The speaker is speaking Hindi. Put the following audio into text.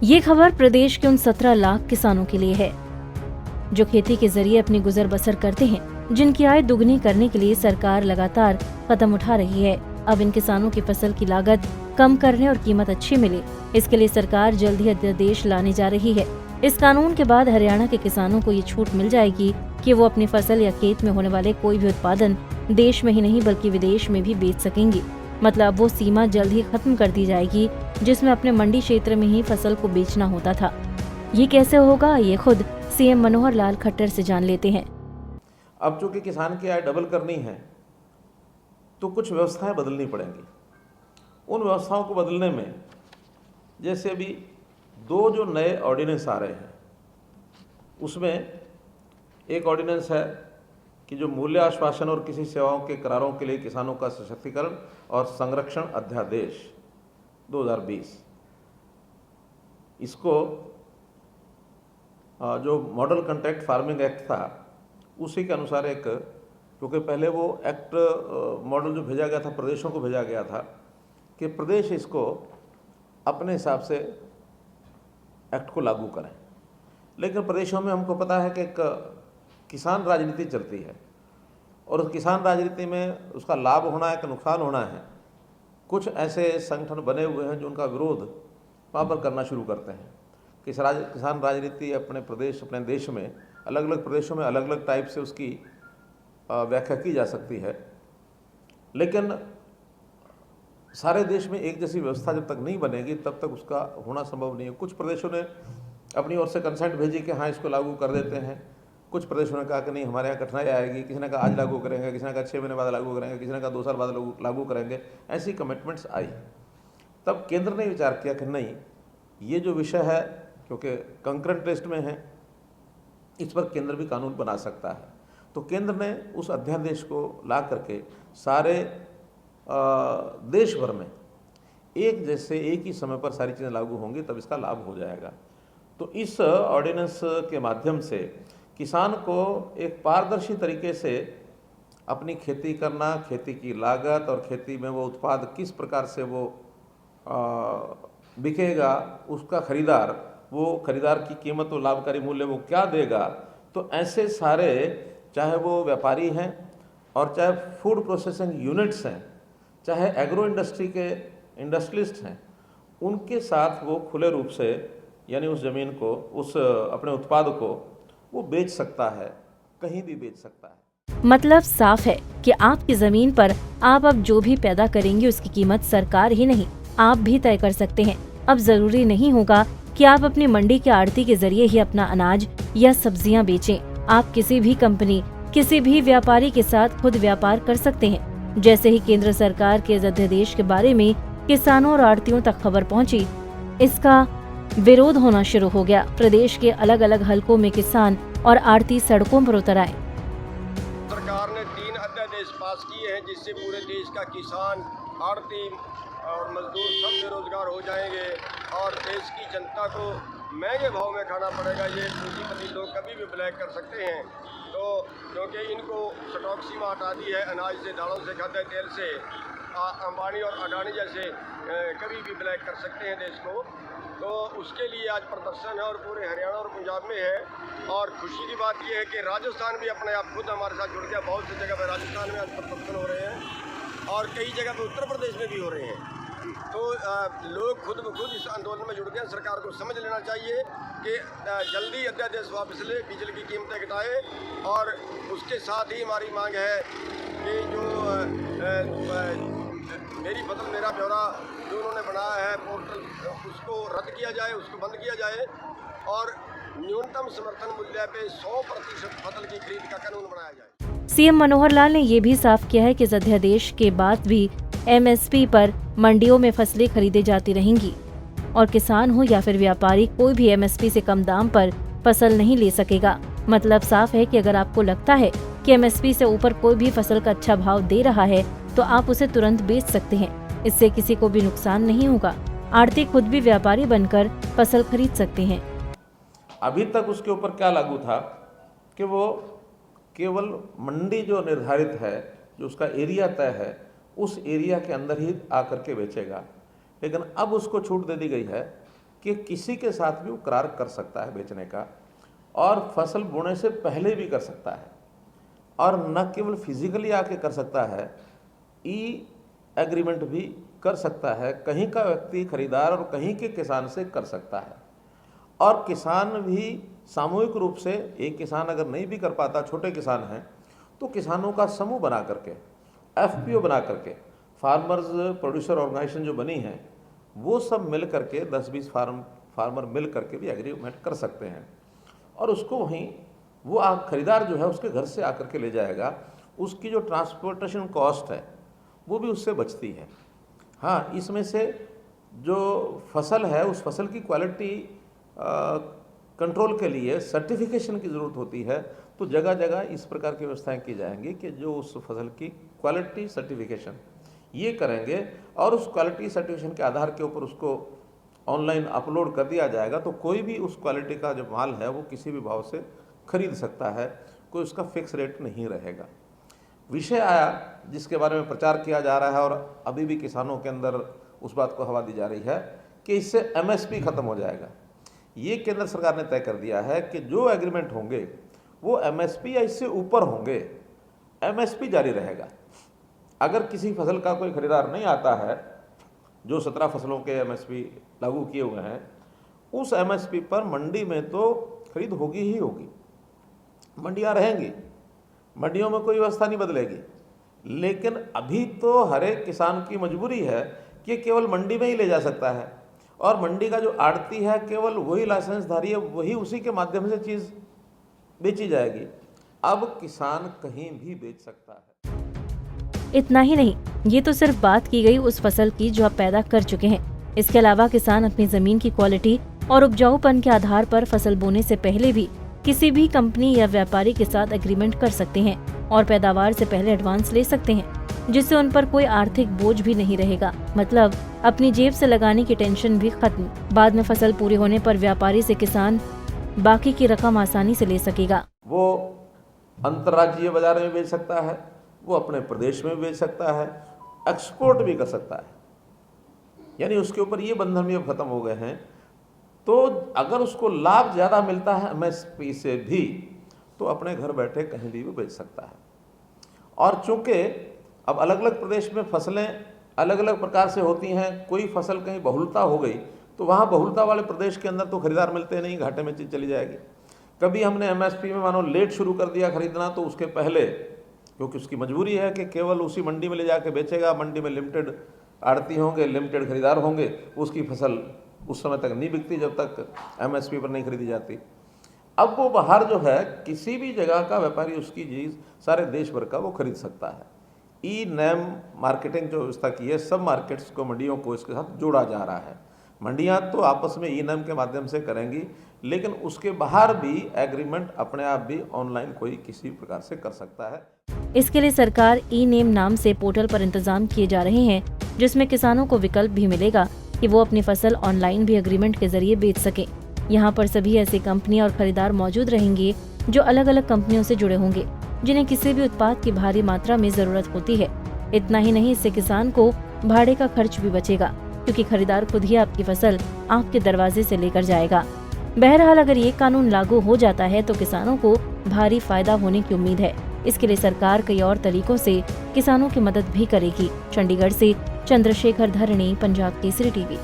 ये खबर प्रदेश के उन 17 लाख किसानों के लिए है जो खेती के जरिए अपनी गुजर बसर करते हैं, जिनकी आय दुगनी करने के लिए सरकार लगातार कदम उठा रही है। अब इन किसानों की फसल की लागत कम करने और कीमत अच्छी मिले, इसके लिए सरकार जल्द ही अध्यादेश लाने जा रही है। इस कानून के बाद हरियाणा के किसानों को ये छूट मिल जाएगी कि वो अपनी फसल या खेत में होने वाले कोई भी उत्पादन देश में ही नहीं बल्कि विदेश में भी बेच सकेंगे। मतलब वो सीमा जल्द ही खत्म कर दी जाएगी जिसमें अपने मंडी क्षेत्र में ही फसल को बेचना होता था। ये कैसे होगा, ये खुद सीएम मनोहर लाल खट्टर से जान लेते हैं। अब चूंकि किसान की आय डबल करनी है तो कुछ व्यवस्थाएं बदलनी पड़ेंगी। उन व्यवस्थाओं को बदलने में जैसे अभी 2 जो नए ऑर्डिनेंस आ रहे हैं, उसमें एक ऑर्डिनेंस है कि जो मूल्य आश्वासन और किसी सेवाओं के करारों के लिए किसानों का सशक्तिकरण और संरक्षण अध्यादेश 2020, इसको जो मॉडल कॉन्ट्रैक्ट फार्मिंग एक्ट था उसी के अनुसार एक, क्योंकि पहले वो एक्ट मॉडल जो भेजा गया था प्रदेशों को भेजा गया था कि प्रदेश इसको अपने हिसाब से एक्ट को लागू करें, लेकिन प्रदेशों में हमको पता है कि एक किसान राजनीति चलती है और उस किसान राजनीति में उसका लाभ होना है कि नुकसान होना है। कुछ ऐसे संगठन बने हुए हैं जो उनका विरोध वहाँ पर करना शुरू करते हैं। किसान राजनीति अपने देश में अलग अलग प्रदेशों में अलग अलग टाइप से उसकी व्याख्या की जा सकती है, लेकिन सारे देश में एक जैसी व्यवस्था जब तक नहीं बनेगी तब तक उसका होना संभव नहीं है। कुछ प्रदेशों ने अपनी ओर से कंसेंट भेजी कि हाँ इसको लागू कर देते हैं, कुछ प्रदेशों ने कहा कि नहीं हमारे यहाँ कठिनाई आएगी, किसी ने कहा आज लागू करेंगे, किसी ने कहा 6 महीने बाद लागू करेंगे, किसी ने कहा 2 साल बाद लागू करेंगे। ऐसी कमिटमेंट्स आई। तब केंद्र ने विचार किया कि नहीं, ये जो विषय है क्योंकि कंकरेंट लिस्ट में है, इस पर केंद्र भी कानून बना सकता है। तो केंद्र ने उस अध्यादेश को ला करके सारे देश भर में एक जैसे एक ही समय पर सारी चीज़ें लागू होंगी, तब इसका लाभ हो जाएगा। तो इस ऑर्डिनेंस के माध्यम से किसान को एक पारदर्शी तरीके से अपनी खेती करना, खेती की लागत और खेती में वो उत्पाद किस प्रकार से वो बिकेगा, उसका खरीदार, वो खरीदार की कीमत और लाभकारी मूल्य वो क्या देगा। तो ऐसे सारे, चाहे वो व्यापारी हैं और चाहे फूड प्रोसेसिंग यूनिट्स हैं, चाहे एग्रो इंडस्ट्री के इंडस्ट्रियलिस्ट हैं, उनके साथ वो खुले रूप से यानी उस ज़मीन को, उस अपने उत्पाद को वो बेच सकता है, कहीं भी बेच सकता है। मतलब साफ है कि आपकी जमीन पर आप अब जो भी पैदा करेंगे उसकी कीमत सरकार ही नहीं, आप भी तय कर सकते हैं। अब जरूरी नहीं होगा कि आप अपनी मंडी के आड़ती के जरिए ही अपना अनाज या सब्जियां बेचें। आप किसी भी कंपनी, किसी भी व्यापारी के साथ खुद व्यापार कर सकते हैं। जैसे ही केंद्र सरकार के इस अध्यादेश के बारे में किसानों और आड़तियों तक खबर पहुंची, इसका विरोध होना शुरू हो गया। प्रदेश के अलग अलग हलकों में किसान और आड़ती सड़कों पर उतर आए। सरकार ने 3 अध्यादेश पास किए हैं जिससे पूरे देश का किसान, आड़ती और मजदूर सब बेरोजगार हो जाएंगे और देश की जनता को महंगे भाव में खाना पड़ेगा। ये पूंजीपति लोग कभी भी ब्लैक कर सकते हैं, तो क्योंकि इनको स्टॉक सीमा हटा दी है, अनाज से, दालों से, खाद्य तेल से, अंबानी और अडानी जैसे कभी भी ब्लैक कर सकते हैं देश को। तो उसके लिए आज प्रदर्शन है और पूरे हरियाणा और पंजाब में है। और खुशी की बात यह है कि राजस्थान भी अपने आप खुद हमारे साथ जुड़ गया। बहुत सी जगह पर राजस्थान में आज प्रदर्शन हो रहे हैं और कई जगह पर उत्तर प्रदेश में भी हो रहे हैं। तो लोग खुद ब खुद इस आंदोलन में जुड़ गए। सरकार को समझ लेना चाहिए कि जल्दी अध्यादेश वापस ले, बिजली की कीमतें घटाए और उसके साथ ही हमारी मांग है कि जो मेरी फसल मेरा ब्यौरा जो उन्होंने बनाया है पोर्टल, उसको रद्द किया जाए, उसको बंद किया जाए और न्यूनतम समर्थन मूल्य पे 100% फसल की खरीद का कानून बनाया जाए। सीएम मनोहर लाल ने ये भी साफ किया है कि इस अध्यादेश के बाद भी एमएसपी पर मंडियों में फसलें खरीदी जाती रहेंगी और किसान हो या फिर व्यापारी, कोई भी एमएसपी से कम दाम पर फसल नहीं ले सकेगा। मतलब साफ है कि अगर आपको लगता है कि एमएसपी से ऊपर कोई भी फसल का अच्छा भाव दे रहा है तो आप उसे तुरंत बेच सकते हैं। इससे किसी को भी नुकसान नहीं होगा। आड़ती खुद भी व्यापारी बनकर फसल खरीद सकते हैं। अभी तक उसके ऊपर क्या लागू था कि वो केवल मंडी जो निर्धारित है, जो उसका एरिया तय है, उस एरिया के अंदर ही आकर के बेचेगा। लेकिन अब उसको छूट दे दी गई है कि किसी के साथ भी वो करार कर सकता है बेचने का, और फसल बोने से पहले भी कर सकता है, और न केवल फिजिकली आके कर सकता है, ई एग्रीमेंट भी कर सकता है। कहीं का व्यक्ति खरीदार और कहीं के किसान से कर सकता है, और किसान भी सामूहिक रूप से, एक किसान अगर नहीं भी कर पाता, छोटे किसान हैं, तो किसानों का समूह बना करके, एफपीओ बना करके, फार्मर्स प्रोड्यूसर ऑर्गेनाइजेशन जो बनी है, वो सब मिल करके 10-20 फार्मर मिल करके भी एग्रीमेंट कर सकते हैं, और उसको वहीं वो खरीदार जो है उसके घर से आकर के ले जाएगा। उसकी जो ट्रांसपोर्टेशन कॉस्ट है वो भी उससे बचती है। हाँ, इसमें से जो फसल है उस फसल की क्वालिटी कंट्रोल के लिए सर्टिफिकेशन की ज़रूरत होती है, तो जगह जगह इस प्रकार की व्यवस्थाएं की जाएंगी कि जो उस फसल की क्वालिटी सर्टिफिकेशन ये करेंगे, और उस क्वालिटी सर्टिफिकेशन के आधार के ऊपर उसको ऑनलाइन अपलोड कर दिया जाएगा, तो कोई भी उस क्वालिटी का जो माल है वो किसी भी भाव से खरीद सकता है, कोई उसका फिक्स रेट नहीं रहेगा। विषय आया जिसके बारे में प्रचार किया जा रहा है और अभी भी किसानों के अंदर उस बात को हवा दी जा रही है कि इससे एमएसपी खत्म हो जाएगा। ये केंद्र सरकार ने तय कर दिया है कि जो एग्रीमेंट होंगे वो एमएसपी या इससे ऊपर होंगे, एमएसपी जारी रहेगा। अगर किसी फसल का कोई खरीदार नहीं आता है, जो 17 फसलों के एमएसपी लागू किए हुए हैं, उस एमएसपी पर मंडी में तो खरीद होगी ही होगी, मंडियां रहेंगी, मंडियों में कोई व्यवस्था नहीं बदलेगी। लेकिन अभी तो हर एक किसान की मजबूरी है कि केवल मंडी में ही ले जा सकता है, और मंडी का जो आड़ती है केवल वही लाइसेंसधारी है, वही उसी के माध्यम से चीज़ बेची जाएगी। अब किसान कहीं भी बेच सकता है। इतना ही नहीं, ये तो सिर्फ बात की गई उस फसल की जो आप पैदा कर चुके हैं। इसके अलावा किसान अपनी जमीन की क्वालिटी और उपजाऊपन के आधार पर फसल बोने से पहले भी किसी भी कंपनी या व्यापारी के साथ एग्रीमेंट कर सकते हैं और पैदावार से पहले एडवांस ले सकते हैं, जिससे उन पर कोई आर्थिक बोझ भी नहीं रहेगा। मतलब अपनी जेब से लगाने की टेंशन भी खत्म। बाद में फसल पूरी होने पर व्यापारी से किसान बाकी की रकम आसानी से ले सकेगा। वो अंतर्राज्यीय बाजार में बेच सकता है, वो अपने प्रदेश में बेच सकता है, एक्सपोर्ट भी कर सकता है, यानी उसके ऊपर ये बंधन भी अब खत्म हो गए हैं। तो अगर उसको लाभ ज़्यादा मिलता है एमएसपी से भी, तो अपने घर बैठे कहीं भी वो बेच सकता है। और चूंकि अब अलग अलग प्रदेश में फसलें अलग अलग प्रकार से होती हैं, कोई फसल कहीं बहुलता हो गई तो वहाँ बहुलता वाले प्रदेश के अंदर तो खरीदार मिलते नहीं, घाटे में चीज़ चली जाएगी। कभी हमने एमएसपी में मानो लेट शुरू कर दिया खरीदना, तो उसके पहले, क्योंकि उसकी मजबूरी है कि केवल उसी मंडी में ले जाके बेचेगा, मंडी में लिमिटेड आड़ती होंगे, लिमिटेड खरीदार होंगे, उसकी फसल उस समय तक नहीं बिकती जब तक एमएसपी पर नहीं खरीदी जाती। अब वो बाहर जो है किसी भी जगह का व्यापारी उसकी चीज़ सारे देश भर का वो खरीद सकता है। ई नैम मार्केटिंग जो व्यवस्था की है, सब मार्केट्स को, मंडियों को इसके साथ जोड़ा जा रहा है। मंडियां तो आपस में ई नैम के माध्यम से करेंगी, लेकिन उसके बाहर भी एग्रीमेंट अपने आप भी ऑनलाइन कोई किसी प्रकार से कर सकता है। इसके लिए सरकार ई नेम नाम से पोर्टल पर इंतजाम किए जा रहे हैं, जिसमें किसानों को विकल्प भी मिलेगा कि वो अपनी फसल ऑनलाइन भी एग्रीमेंट के जरिए बेच सके। यहाँ पर सभी ऐसी कंपनी और खरीदार मौजूद रहेंगे जो अलग अलग कंपनियों से जुड़े होंगे, जिन्हें किसी भी उत्पाद की भारी मात्रा में जरूरत होती है। इतना ही नहीं, इससे किसान को भाड़े का खर्च भी बचेगा, क्योंकि खरीदार खुद ही आपकी फसल आपके दरवाजे से लेकर जाएगा। बहरहाल अगर ये कानून लागू हो जाता है तो किसानों को भारी फायदा होने की उम्मीद है। इसके लिए सरकार कई और तरीकों से किसानों की मदद भी करेगी। चंडीगढ़ से चंद्रशेखर धरणी, पंजाब केसरी टीवी।